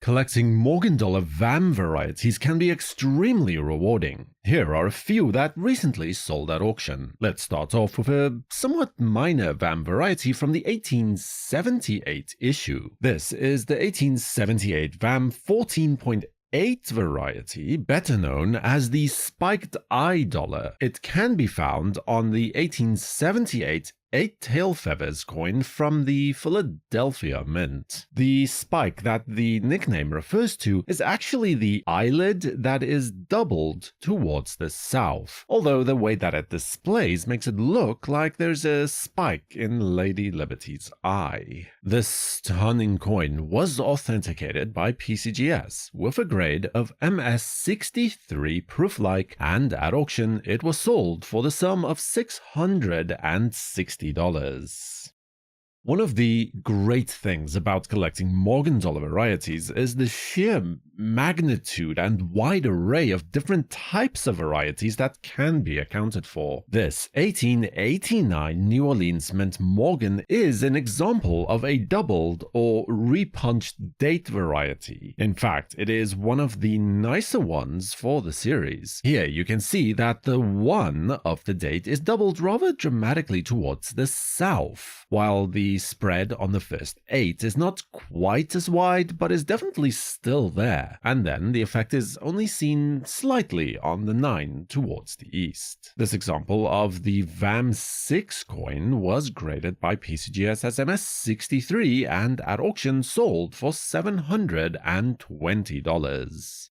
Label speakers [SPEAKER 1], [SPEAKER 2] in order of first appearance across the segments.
[SPEAKER 1] Collecting Morgan Dollar VAM varieties can be extremely rewarding. Here are a few that recently sold at auction. Let's start off with a somewhat minor VAM variety from the 1878 issue. This is the 1878 VAM 14.8 variety, better known as the spiked eye dollar. It can be found on the 1878 8 tail feathers coin from the Philadelphia Mint. The spike that the nickname refers to is actually the eyelid that is doubled towards the south, although the way that it displays makes it look like there's a spike in Lady Liberty's eye. This stunning coin was authenticated by PCGS with a grade of MS63 proof-like, and at auction it was sold for the sum of $660. One of the great things about collecting Morgan Dollar varieties is the sheer magnitude and wide array of different types of varieties that can be accounted for. This 1889 New Orleans Mint Morgan is an example of a doubled or repunched date variety. In fact, it is one of the nicer ones for the series. Here you can see that the 1 of the date is doubled rather dramatically towards the south, while the spread on the first 8 is not quite as wide but is definitely still there, and then the effect is only seen slightly on the 9 towards the east. This example of the VAM 6 coin was graded by PCGS as MS63 and at auction sold for $720.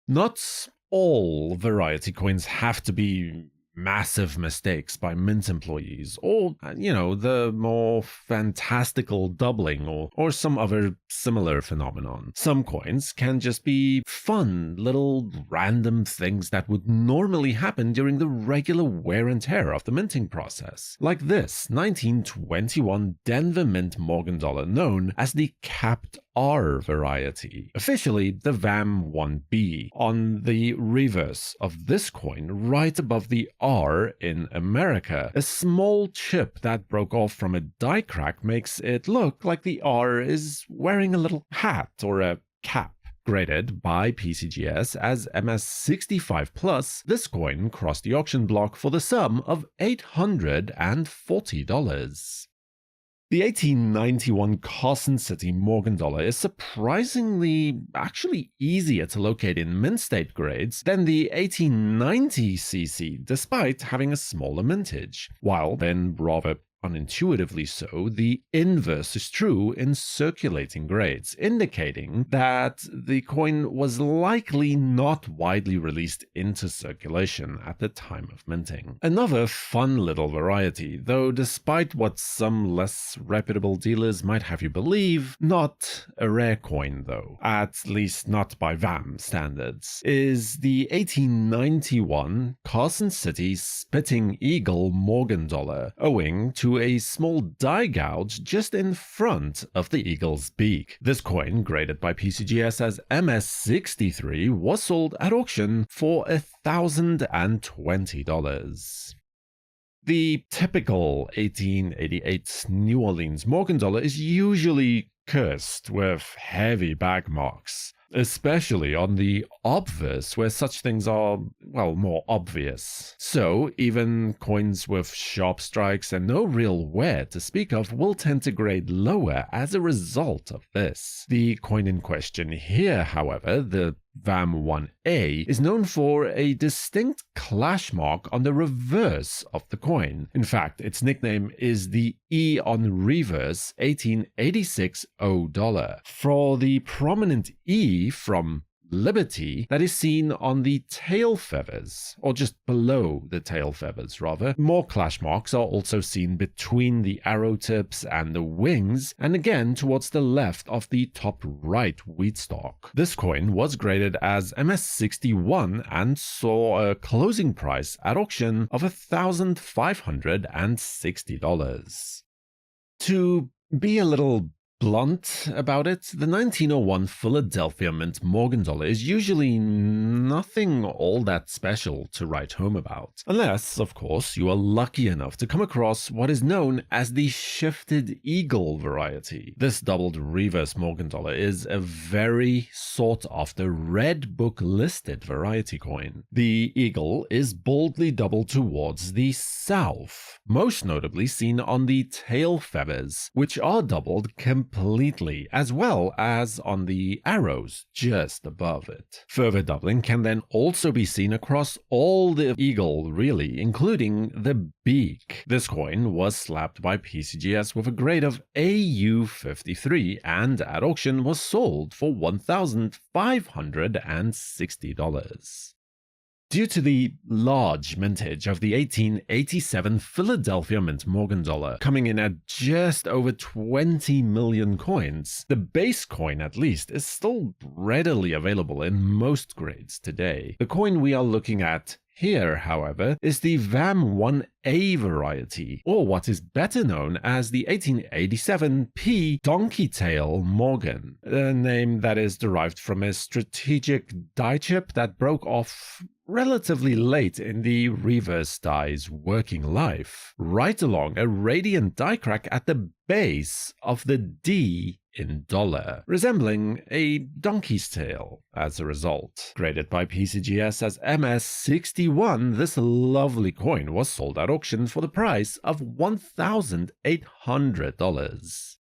[SPEAKER 1] Not all variety coins have to be massive mistakes by mint employees, or, the more fantastical doubling or some other similar phenomenon. Some coins can just be fun, little random things that would normally happen during the regular wear and tear of the minting process. Like this 1921 Denver Mint Morgan Dollar known as the capped R variety, officially the VAM 1B. On the reverse of this coin, right above the R in America, a small chip that broke off from a die crack makes it look like the R is wearing a little hat or a cap. Graded by PCGS as MS65+, this coin crossed the auction block for the sum of $840. The 1891 Carson City Morgan Dollar is surprisingly actually easier to locate in mint state grades than the 1890 CC, despite having a smaller mintage, while then rather unintuitively so, the inverse is true in circulating grades, indicating that the coin was likely not widely released into circulation at the time of minting. Another fun little variety, though despite what some less reputable dealers might have you believe, not a rare coin though, at least not by VAM standards, is the 1891 Carson City Spitting Eagle Morgan Dollar, owing to a small die gouge just in front of the eagle's beak. This coin, graded by PCGS as MS63, was sold at auction for $1,020. The typical 1888 New Orleans Morgan Dollar is usually cursed with heavy bag marks, especially on the obverse where such things are, more obvious. So even coins with sharp strikes and no real wear to speak of will tend to grade lower as a result of this. The coin in question here, however, the VAM 1A, is known for a distinct clash mark on the reverse of the coin. In fact, its nickname is the E on reverse 1886 $0. For the prominent E from Liberty that is seen on the tail feathers, or just below the tail feathers rather. More clash marks are also seen between the arrow tips and the wings, and again towards the left of the top right wheat stalk. This coin was graded as MS61 and saw a closing price at auction of $1,560. To be a little blunt about it, the 1901 Philadelphia Mint Morgan dollar is usually nothing all that special to write home about. Unless, of course, you are lucky enough to come across what is known as the shifted eagle variety. This doubled reverse Morgan dollar is a very sought after red book listed variety coin. The eagle is boldly doubled towards the south, most notably seen on the tail feathers, which are doubled completely, as well as on the arrows just above it. Further doubling can then also be seen across all the eagle, really, including the beak. This coin was slapped by PCGS with a grade of AU53 and at auction was sold for $1,560. Due to the large mintage of the 1887 Philadelphia Mint Morgan dollar, coming in at just over 20 million coins, the base coin at least is still readily available in most grades today. The coin we are looking at here, however, is the VAM 1A variety, or what is better known as the 1887 P Donkey Tail Morgan, a name that is derived from a strategic die chip that broke off relatively late in the reverse die's working life, right along a radiant die crack at the base of the D in dollar, resembling a donkey's tail as a result. Graded by PCGS as MS61, this lovely coin was sold at auction for the price of $1,800.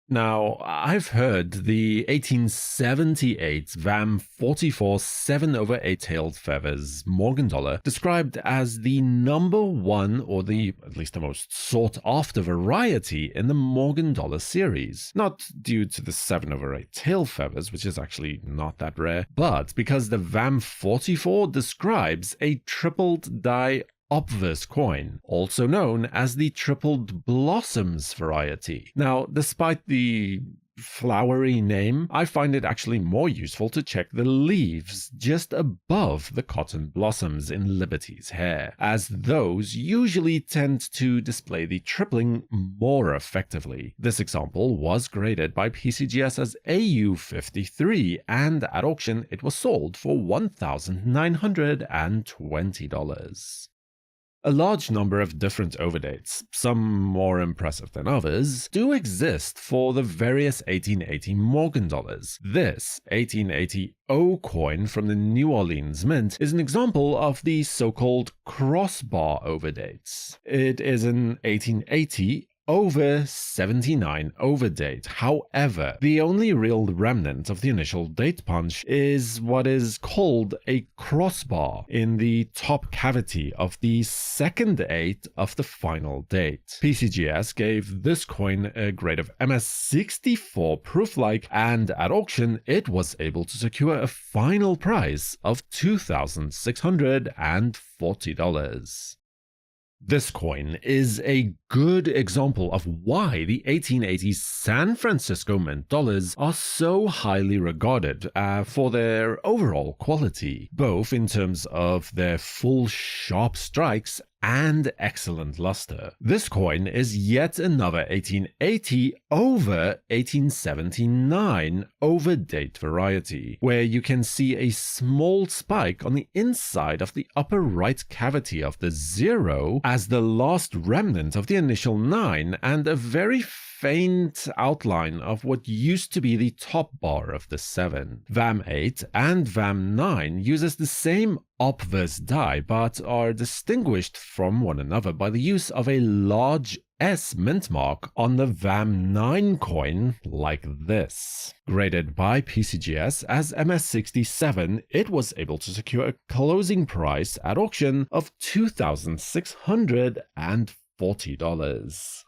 [SPEAKER 1] Now, I've heard the 1878 VAM 44 7/8 tailed feathers Morgan dollar described as the #1 or at least the most sought after variety in the Morgan dollar series. Not due to the 7/8 tail feathers, which is actually not that rare, but because the VAM 44 describes a tripled die obverse coin, also known as the tripled blossoms variety. Now, despite the flowery name, I find it actually more useful to check the leaves just above the cotton blossoms in Liberty's hair, as those usually tend to display the tripling more effectively. This example was graded by PCGS as AU53, and at auction it was sold for $1,920. A large number of different overdates, some more impressive than others, do exist for the various 1880 Morgan dollars. This 1880 O coin from the New Orleans Mint is an example of the so-called crossbar overdates. It is an 1880 over 79 overdate. However, the only real remnant of the initial date punch is what is called a crossbar in the top cavity of the second 8 of the final date. PCGS gave this coin a grade of MS64 proof-like, and at auction it was able to secure a final price of $2,640. This coin is a good example of why the 1880s San Francisco Mint dollars are so highly regarded for their overall quality, both in terms of their full sharp strikes and excellent luster. This coin is yet another 1880 over 1879 overdate variety, where you can see a small spike on the inside of the upper right cavity of the 0 as the last remnant of the initial 9, and a very faint outline of what used to be the top bar of the 7. VAM 8 and VAM 9 uses the same obverse die, but are distinguished from one another by the use of a large S mint mark on the VAM 9 coin like this. Graded by PCGS as MS67, it was able to secure a closing price at auction of $2,640.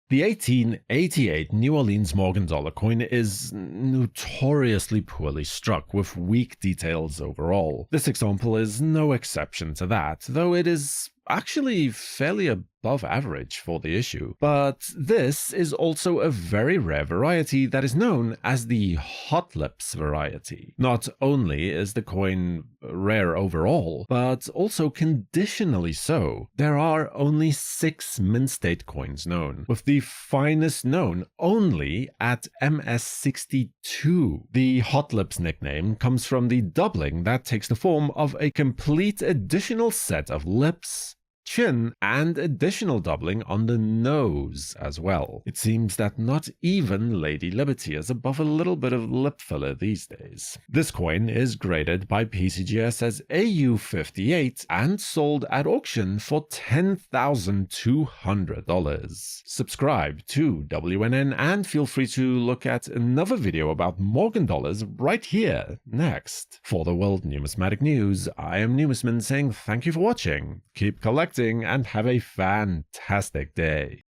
[SPEAKER 1] The 1888 New Orleans Morgan dollar coin is notoriously poorly struck with weak details overall. This example is no exception to that, though it is actually fairly above average for the issue. But this is also a very rare variety that is known as the hot lips variety. Not only is the coin rare overall, but also conditionally so. There are only 6 mint state coins known, with the finest known only at MS62. The Hot Lips nickname comes from the doubling that takes the form of a complete additional set of lips, chin, and additional doubling on the nose as well. It seems that not even Lady Liberty is above a little bit of lip filler these days. This coin is graded by PCGS as AU58 and sold at auction for $10,200. Subscribe to WNN and feel free to look at another video about Morgan dollars right here next. For the World Numismatic News, I am Numisman saying thank you for watching, keep collecting, and have a fantastic day.